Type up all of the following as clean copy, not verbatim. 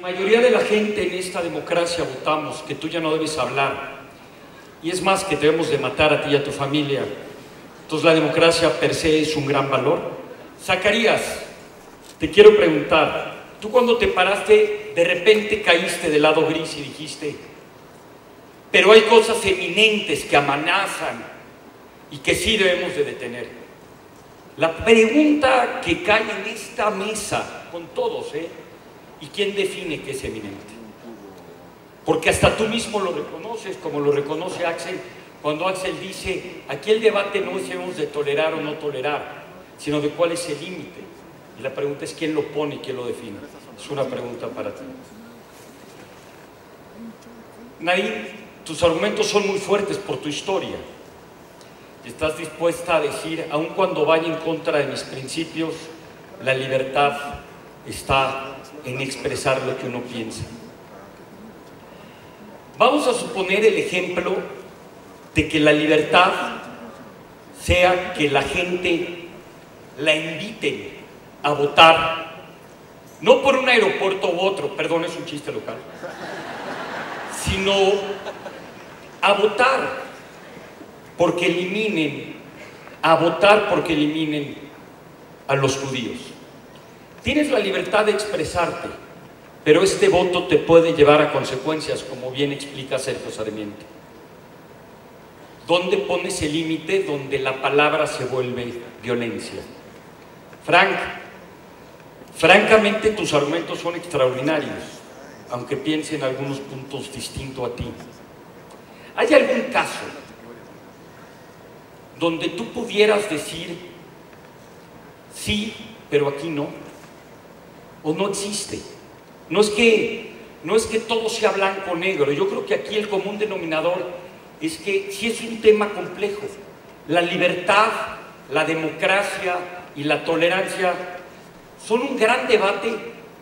mayoría de la gente en esta democracia votamos que tú ya no debes hablar, y es más, que te debemos de matar a ti y a tu familia. Entonces la democracia per se es un gran valor. Zacarías, te quiero preguntar, tú cuando te paraste, de repente caíste del lado gris y dijiste, pero hay cosas eminentes que amenazan y que sí debemos de detener. La pregunta que cae en esta mesa, con todos, ¿y quién define qué es eminente? Porque hasta tú mismo lo reconoces, como lo reconoce Axel, cuando Axel dice, aquí el debate no es si debemos de tolerar o no tolerar, sino de cuál es el límite. Y la pregunta es quién lo pone y quién lo define. Es una pregunta para ti. Nadine, tus argumentos son muy fuertes por tu historia. Y estás dispuesta a decir, aun cuando vaya en contra de mis principios, la libertad está en expresar lo que uno piensa. Vamos a suponer el ejemplo de que la libertad sea que la gente la invite a votar, no por un aeropuerto u otro, perdón, es un chiste local, sino a votar porque eliminen, a votar porque eliminen a los judíos. Tienes la libertad de expresarte, pero este voto te puede llevar a consecuencias, como bien explica Sergio Sarmiento. ¿Dónde pones el límite donde la palabra se vuelve violencia? Francamente tus argumentos son extraordinarios, aunque piense en algunos puntos distintos a ti. ¿Hay algún caso donde tú pudieras decir sí, pero aquí no? ¿O no existe? No es que todo sea blanco o negro. Yo creo que aquí el común denominador es que sí es un tema complejo. La libertad, la democracia y la tolerancia son un gran debate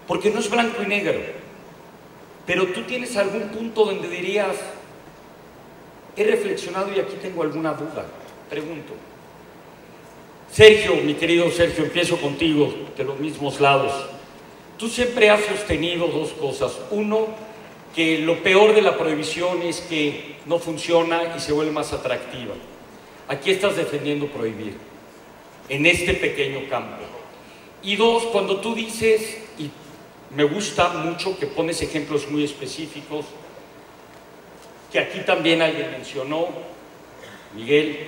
porque no es blanco y negro. Pero tú tienes algún punto donde dirías, he reflexionado y aquí tengo alguna duda. Pregunto. Sergio, mi querido Sergio, empiezo contigo, de los mismos lados. Tú siempre has sostenido dos cosas. Uno, que lo peor de la prohibición es que no funciona y se vuelve más atractiva. Aquí estás defendiendo prohibir, en este pequeño campo. Y dos, cuando tú dices, y me gusta mucho que pones ejemplos muy específicos, que aquí también alguien mencionó, Miguel,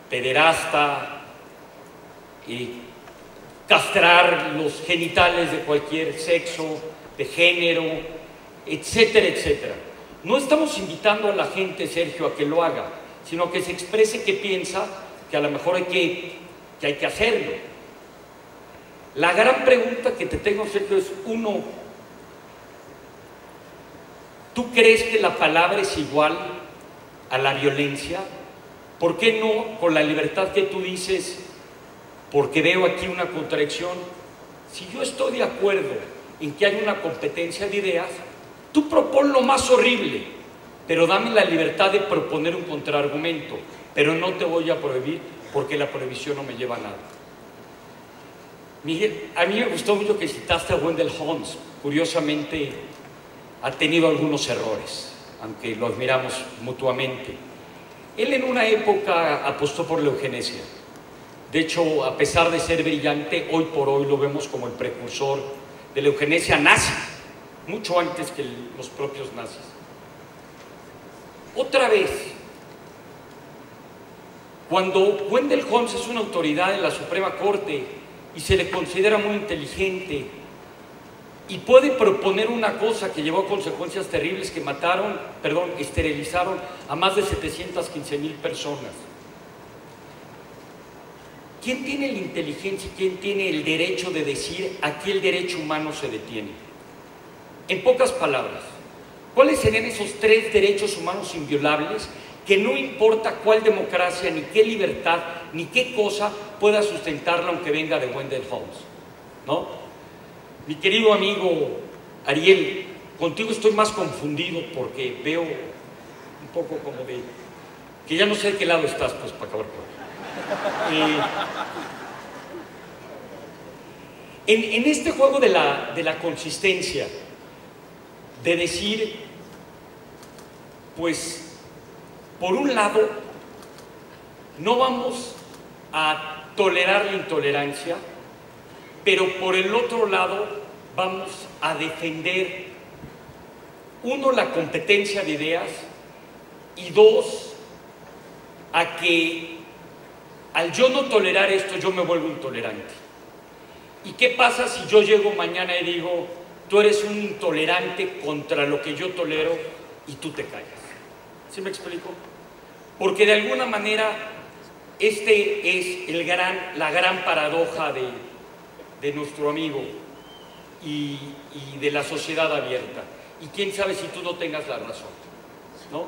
pederasta, castrar los genitales de cualquier sexo, de género, etcétera, etcétera. No estamos invitando a la gente, Sergio, a que lo haga, sino que se exprese que piensa que a lo mejor hay que hacerlo. La gran pregunta que te tengo, Sergio, es uno, ¿tú crees que la palabra es igual a la violencia? ¿Por qué no con la libertad que tú dices? Porque veo aquí una contradicción. Si yo estoy de acuerdo en que hay una competencia de ideas, tú propon lo más horrible, pero dame la libertad de proponer un contraargumento, pero no te voy a prohibir porque la prohibición no me lleva a nada. Miguel, a mí me gustó mucho que citaste a Wendell Holmes. Curiosamente ha tenido algunos errores, aunque lo admiramos mutuamente. Él en una época apostó por la eugenesia. De hecho, a pesar de ser brillante, hoy por hoy lo vemos como el precursor de la eugenesia nazi, mucho antes que los propios nazis. Otra vez, cuando Wendell Holmes es una autoridad en la Suprema Corte y se le considera muy inteligente y puede proponer una cosa que llevó a consecuencias terribles que esterilizaron a más de 715,000 personas. ¿Quién tiene la inteligencia y quién tiene el derecho de decir aquí el derecho humano se detiene? En pocas palabras, ¿cuáles serían esos 3 derechos humanos inviolables que no importa cuál democracia, ni qué libertad, ni qué cosa pueda sustentarla aunque venga de Wendell Holmes? ¿No? Mi querido amigo Ariel, contigo estoy más confundido porque veo un poco como de que ya no sé de qué lado estás, pues, para acabar por en este juego de la consistencia, de decir, pues, por un lado, no vamos a tolerar la intolerancia, pero por el otro lado vamos a defender, uno, la competencia de ideas, y dos, a que al yo no tolerar esto, yo me vuelvo intolerante. ¿Y qué pasa si yo llego mañana y digo, tú eres un intolerante contra lo que yo tolero y tú te callas? ¿Sí me explico? Porque de alguna manera este es la gran paradoja de nuestro amigo y de la sociedad abierta. Y quién sabe si tú no tengas la razón, ¿no?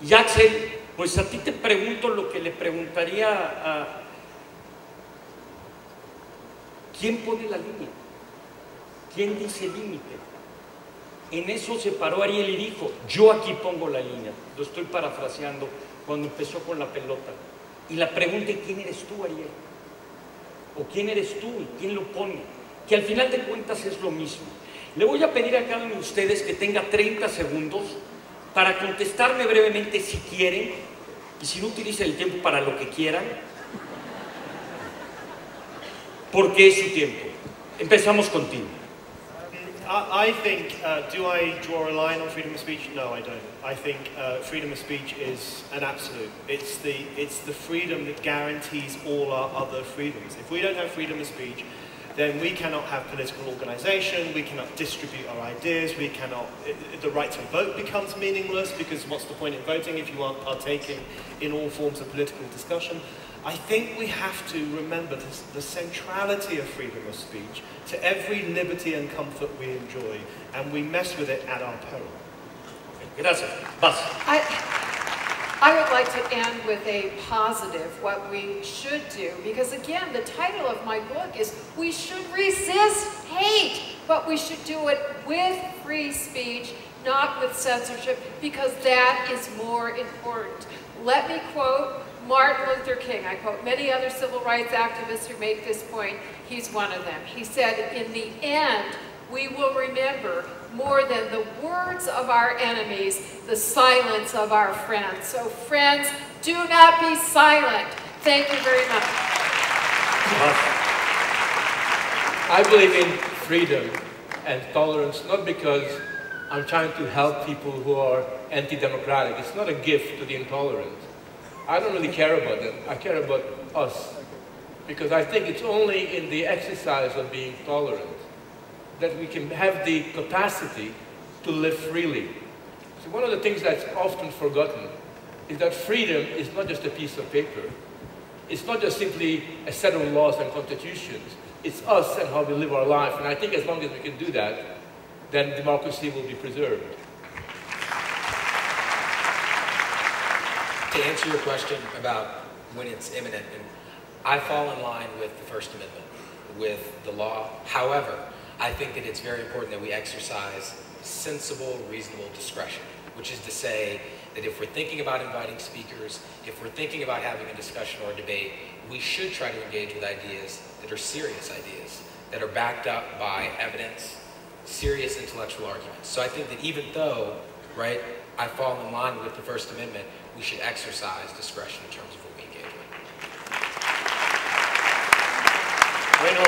Y Axel, pues a ti te pregunto lo que le preguntaría a... ¿Quién pone la línea? ¿Quién dice límite? En eso se paró Ariel y dijo, yo aquí pongo la línea. Lo estoy parafraseando cuando empezó con la pelota. Y la pregunta es, ¿quién eres tú, Ariel? ¿O quién eres tú y quién lo pone? Que al final de cuentas es lo mismo. Le voy a pedir a cada uno de ustedes que tenga 30 segundos para contestarme brevemente si quieren, y si no, utilicen el tiempo para lo que quieran, porque es su tiempo. Empezamos contigo. I think, do I draw a line on freedom of speech? No, I don't. I think freedom of speech is an absolute. It's the freedom that guarantees all our other freedoms. If we don't have freedom of speech, then we cannot have political organization, we cannot distribute our ideas, we cannot, the right to vote becomes meaningless, because what's the point in voting if you aren't partaking in all forms of political discussion? I think we have to remember the centrality of freedom of speech to every liberty and comfort we enjoy, and we mess with it at our peril. Gracias. Vas. I would like to end with a positive, what we should do, because again, the title of my book is We Should Resist Hate, but we should do it with free speech, not with censorship, because that is more important. Let me quote Martin Luther King. I quote many other civil rights activists who make this point. He's one of them. He said, in the end, we will remember more than the words of our enemies, the silence of our friends. So friends, do not be silent. Thank you very much. I believe in freedom and tolerance, not because I'm trying to help people who are anti-democratic. It's not a gift to the intolerant. I don't really care about them. I care about us. Because I think it's only in the exercise of being tolerant that we can have the capacity to live freely. So one of the things that's often forgotten is that freedom is not just a piece of paper. It's not just simply a set of laws and constitutions. It's us and how we live our life. And I think as long as we can do that, then democracy will be preserved. To answer your question about when it's imminent, and I fall in line with the First Amendment, with the law. However, I think that it's very important that we exercise sensible, reasonable discretion, which is to say that if we're thinking about inviting speakers, if we're thinking about having a discussion or a debate, we should try to engage with ideas that are serious ideas, that are backed up by evidence, serious intellectual arguments. So I think that even though, right, I fall in line with the First Amendment, we should exercise discretion in terms of what we engage with. Bueno,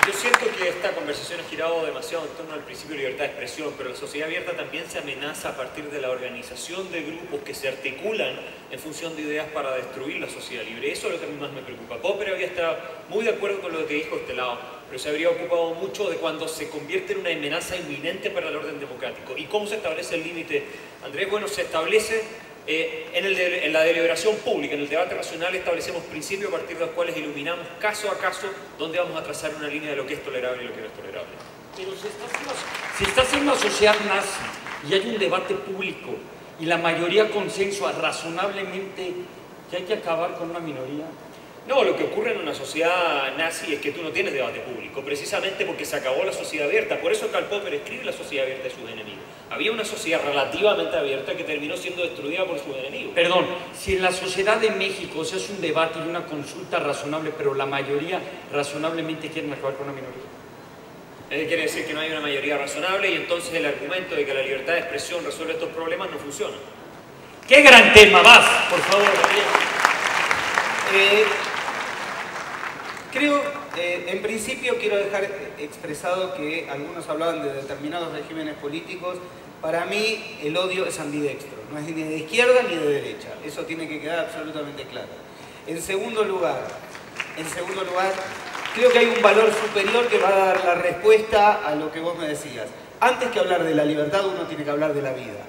yo siento que esta conversación ha girado demasiado en torno al principio de libertad de expresión, pero la sociedad abierta también se amenaza a partir de la organización de grupos que se articulan en función de ideas para destruir la sociedad libre. Eso es lo que a mí más me preocupa. Popper había estado muy de acuerdo con lo que dijo este lado, pero se habría ocupado mucho de cuando se convierte en una amenaza inminente para el orden democrático. ¿Y cómo se establece el límite, Andrés? Bueno, se establece en la deliberación pública, en el debate racional, establecemos principios a partir de los cuales iluminamos caso a caso dónde vamos a trazar una línea de lo que es tolerable y lo que no es tolerable. Pero si estás en una sociedad nazi y hay un debate público y la mayoría consensúa razonablemente que hay que acabar con una minoría. No, lo que ocurre en una sociedad nazi es que tú no tienes debate público, precisamente porque se acabó la sociedad abierta. Por eso Karl Popper escribe La sociedad abierta de sus enemigos. Había una sociedad relativamente abierta que terminó siendo destruida por sus enemigos. Perdón, si en la sociedad de México se hace un debate y una consulta razonable, pero la mayoría razonablemente quieren acabar con una minoría. Quiere decir que no hay una mayoría razonable y entonces el argumento de que la libertad de expresión resuelve estos problemas no funciona. ¡Qué gran tema! Vas, por favor, Adrián. Creo, en principio quiero dejar expresado que algunos hablaban de determinados regímenes políticos. Para mí el odio es ambidextro, no es ni de izquierda ni de derecha. Eso tiene que quedar absolutamente claro. En segundo lugar, creo que hay un valor superior que va a dar la respuesta a lo que vos me decías. Antes que hablar de la libertad, uno tiene que hablar de la vida.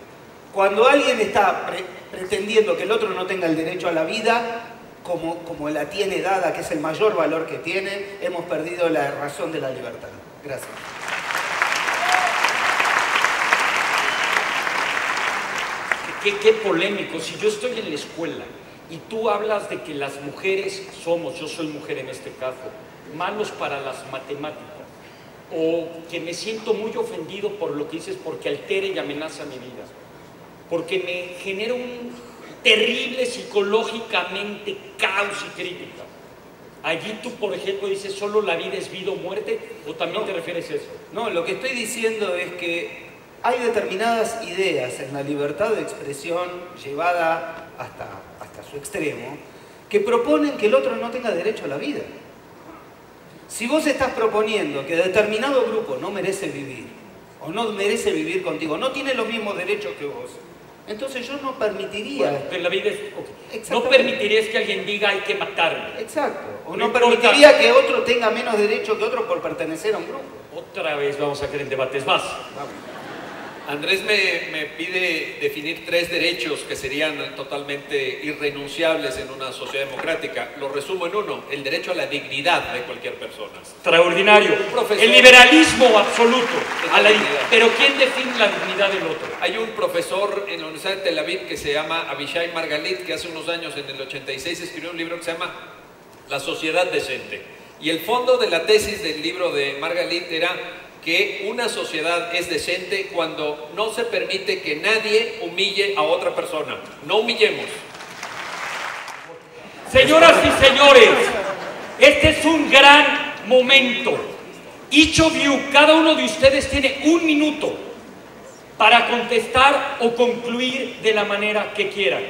Cuando alguien está pretendiendo que el otro no tenga el derecho a la vida, como la tiene dada, que es el mayor valor que tiene, hemos perdido la razón de la libertad. Gracias. Qué polémico. Si yo estoy en la escuela y tú hablas de que las mujeres somos, yo soy mujer en este caso, malos para las matemáticas, o que me siento muy ofendido por lo que dices porque altera y amenaza mi vida, porque me genera un terrible psicológicamente caos y crítica. Allí tú, por ejemplo, dices solo la vida es vida o muerte, ¿o también te refieres a eso? No, lo que estoy diciendo es que hay determinadas ideas en la libertad de expresión llevada hasta su extremo que proponen que el otro no tenga derecho a la vida. Si vos estás proponiendo que determinado grupo no merece vivir, o no merece vivir contigo, no tiene los mismos derechos que vos, entonces yo no permitiría... Bueno, que la vida es... Okay. No permitirías que alguien diga hay que matarme. Exacto. O no permitiría que otro tenga menos derecho que otro por pertenecer a un grupo. Otra vez vamos a caer en debates más. Vamos. Andrés me pide definir 3 derechos que serían totalmente irrenunciables en una sociedad democrática. Lo resumo en uno: el derecho a la dignidad de cualquier persona. Extraordinario. El liberalismo absoluto. Pero ¿quién define la dignidad del otro? Hay un profesor en la Universidad de Tel Aviv que se llama Avishai Margalit, que hace unos años, en el 86, escribió un libro que se llama La sociedad decente. Y el fondo de la tesis del libro de Margalit era que una sociedad es decente cuando no se permite que nadie humille a otra persona. No humillemos. Señoras y señores, este es un gran momento. Each of you, cada uno de ustedes tiene 1 minuto para contestar o concluir de la manera que quieran.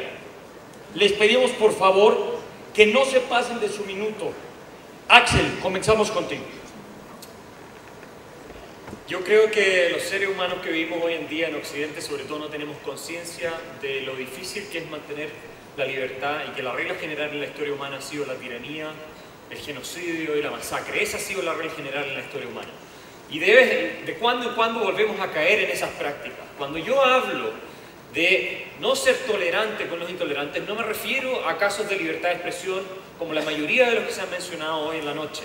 Les pedimos por favor que no se pasen de su minuto. Axel, comenzamos contigo. Yo creo que los seres humanos que vivimos hoy en día en Occidente, sobre todo, no tenemos conciencia de lo difícil que es mantener la libertad y que la regla general en la historia humana ha sido la tiranía, el genocidio y la masacre. Esa ha sido la regla general en la historia humana. Y de cuando en cuando volvemos a caer en esas prácticas. Cuando yo hablo de no ser tolerante con los intolerantes, no me refiero a casos de libertad de expresión como la mayoría de los que se han mencionado hoy en la noche.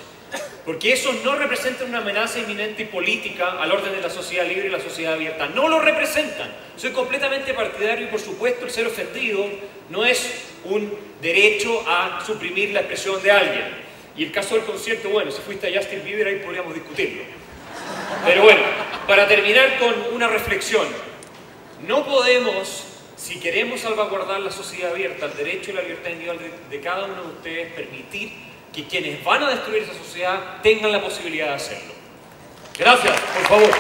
Porque esos no representan una amenaza inminente y política al orden de la sociedad libre y la sociedad abierta. No lo representan. Soy completamente partidario y, por supuesto, el ser ofendido no es un derecho a suprimir la expresión de alguien. Y el caso del concierto, bueno, si fuiste a Justin Bieber, ahí podríamos discutirlo. Pero bueno, para terminar con una reflexión. No podemos, si queremos salvaguardar la sociedad abierta, el derecho y la libertad individual de cada uno de ustedes, permitir que quienes van a destruir esa sociedad tengan la posibilidad de hacerlo. Gracias, por favor.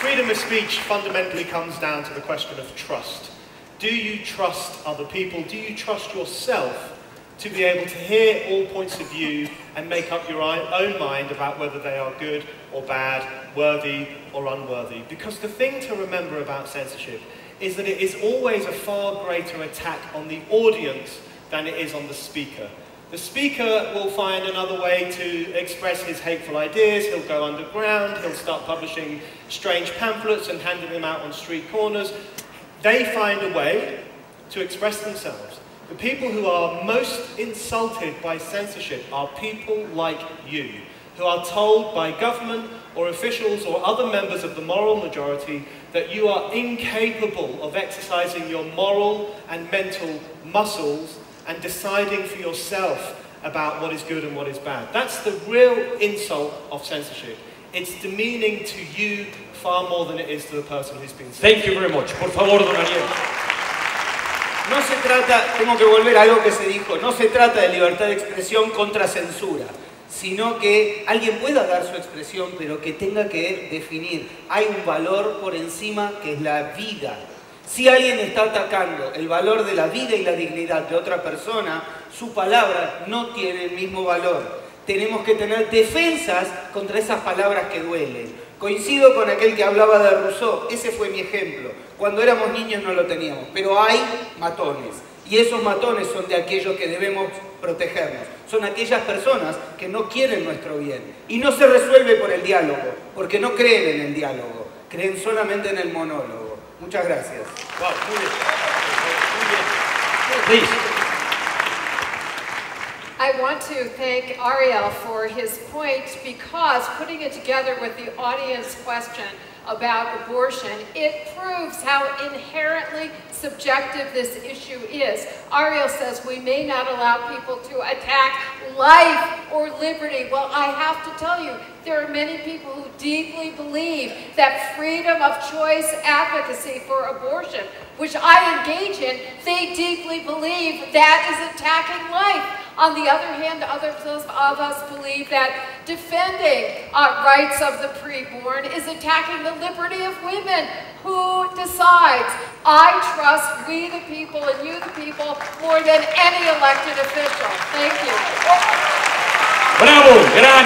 Freedom of speech fundamentally comes down to the question of trust. Do you trust other people? Do you trust yourself to be able to hear all points of view and make up your own mind about whether they are good or bad, worthy or unworthy? Because the thing to remember about censorship is that it is always a far greater attack on the audience than it is on the speaker. The speaker will find another way to express his hateful ideas. He'll go underground, he'll start publishing strange pamphlets and handing them out on street corners. They find a way to express themselves. The people who are most insulted by censorship are people like you, who are told by government or officials or other members of the moral majority that you are incapable of exercising your moral and mental muscles and deciding for yourself about what is good and what is bad. That's the real insult of censorship. It's demeaning to you far more than it is to the person who's been censored. Thank you very much. Por favor, don Ariel. No se trata, tengo que volver a algo que se dijo, no se trata de libertad de expresión contra censura. sino que alguien pueda dar su expresión, pero que tenga que definir. Hay un valor por encima que es la vida. Si alguien está atacando el valor de la vida y la dignidad de otra persona, su palabra no tiene el mismo valor. Tenemos que tener defensas contra esas palabras que duelen. Coincido con aquel que hablaba de Rousseau, ese fue mi ejemplo. Cuando éramos niños no lo teníamos, pero hay matones. Y esos matones son de aquellos que debemos protegernos. Son aquellas personas que no quieren nuestro bien. Y no se resuelve por el diálogo, porque no creen en el diálogo, creen solamente en el monólogo. Muchas gracias. Wow, muy bien. Muy bien. Please. I want to thank Ariel for his point, because putting it together with the audience question about abortion, it proves how inherently subjective this issue is. Ariel says we may not allow people to attack life or liberty. Well, I have to tell you, there are many people who deeply believe that freedom of choice advocacy for abortion, which I engage in, they deeply believe that is attacking life. On the other hand, others of us believe that defending rights of the preborn is attacking the liberty of women. Who decides? I trust we the people and you the people more than any elected official. Thank you. Bravo, gran.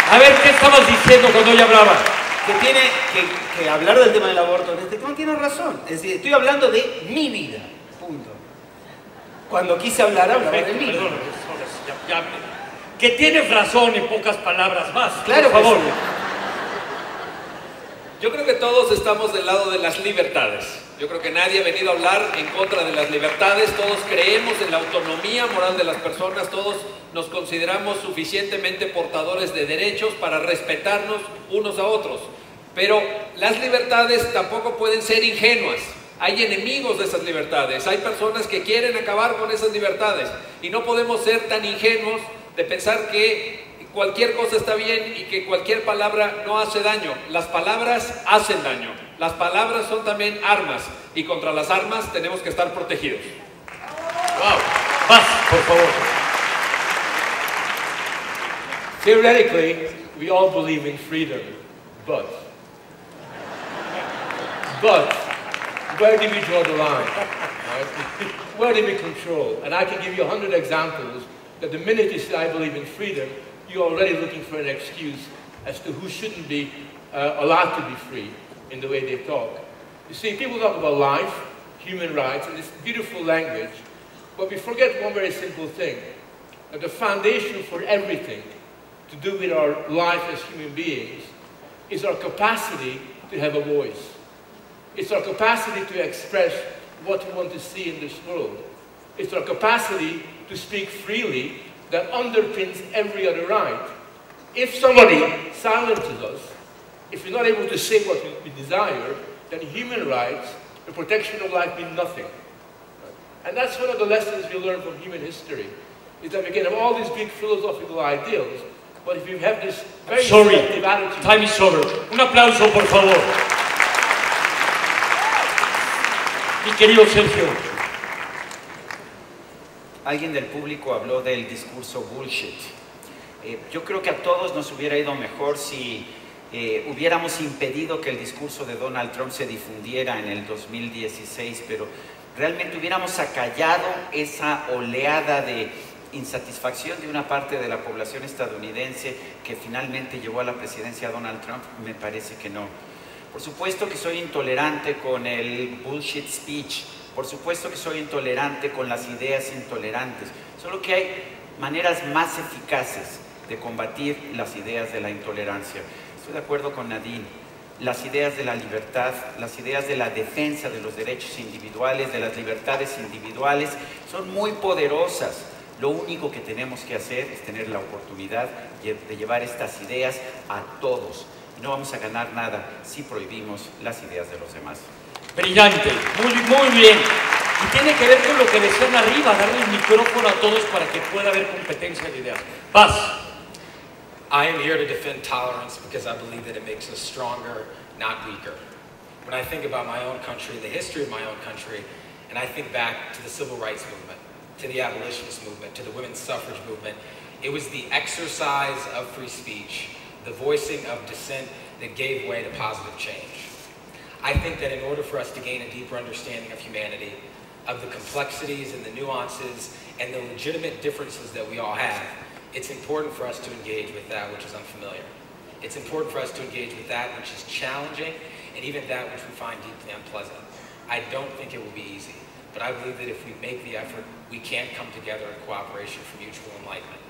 A ver, ¿qué estabas diciendo cuando ella hablaba? Que tiene que hablar del tema del aborto en este tema, tiene razón. Es decir, estoy hablando de mi vida. Punto. Cuando quise hablar, hablaba de mí. Perdón, que tienes razón en pocas palabras más. Claro, por favor. sí. Yo creo que todos estamos del lado de las libertades. Yo creo que nadie ha venido a hablar en contra de las libertades. Todos creemos en la autonomía moral de las personas. Todos nos consideramos suficientemente portadores de derechos para respetarnos unos a otros. Pero las libertades tampoco pueden ser ingenuas. Hay enemigos de esas libertades. Hay personas que quieren acabar con esas libertades. Y no podemos ser tan ingenuos de pensar que cualquier cosa está bien y que cualquier palabra no hace daño. Las palabras hacen daño. Las palabras son también armas. Y contra las armas tenemos que estar protegidos. Wow. Paz, por favor. Theoretically, we all believe in freedom, but where do we draw the line? Right? Where do we control? And I can give you 100 examples that the minute you say I believe in freedom, you're already looking for an excuse as to who shouldn't be allowed to be free in the way they talk. You see, people talk about life, human rights, and this beautiful language, but we forget one very simple thing, that the foundation for everything to do with our life as human beings is our capacity to have a voice. It's our capacity to express what we want to see in this world. It's our capacity to speak freely that underpins every other right. If somebody silences us, if we're not able to say what we desire, then human rights, the protection of life mean nothing. And that's one of the lessons we learn from human history, is that we can have all these big philosophical ideals, but if you have this very selective attitude... Time is over. Un aplauso, por favor. Mi querido Sergio. Alguien del público habló del discurso bullshit. Yo creo que a todos nos hubiera ido mejor si hubiéramos impedido que el discurso de Donald Trump se difundiera en el 2016, pero realmente hubiéramos acallado esa oleada de insatisfacción de una parte de la población estadounidense que finalmente llevó a la presidencia a Donald Trump. Me parece que no. Por supuesto que soy intolerante con el bullshit speech, por supuesto que soy intolerante con las ideas intolerantes, solo que hay maneras más eficaces de combatir las ideas de la intolerancia. Estoy de acuerdo con Nadine, las ideas de la libertad, las ideas de la defensa de los derechos individuales, de las libertades individuales, son muy poderosas. Lo único que tenemos que hacer es tener la oportunidad de llevar estas ideas a todos. No vamos a ganar nada si prohibimos las ideas de los demás. Brillante, muy bien. Y tiene que ver con lo que decían arriba, darle el micrófono a todos para que pueda haber competencia de ideas. Paz. I am here to defend tolerance because I believe that it makes us stronger, not weaker. When I think about my own country, the history of my own country, and I think back to the civil rights movement, to the abolitionist movement, to the women's suffrage movement, It was the exercise of free speech, the voicing of dissent that gave way to positive change. I think that in order for us to gain a deeper understanding of humanity, of the complexities and the nuances and the legitimate differences that we all have, it's important for us to engage with that which is unfamiliar. It's important for us to engage with that which is challenging and even that which we find deeply unpleasant. I don't think it will be easy, but I believe that if we make the effort, we can come together in cooperation for mutual enlightenment.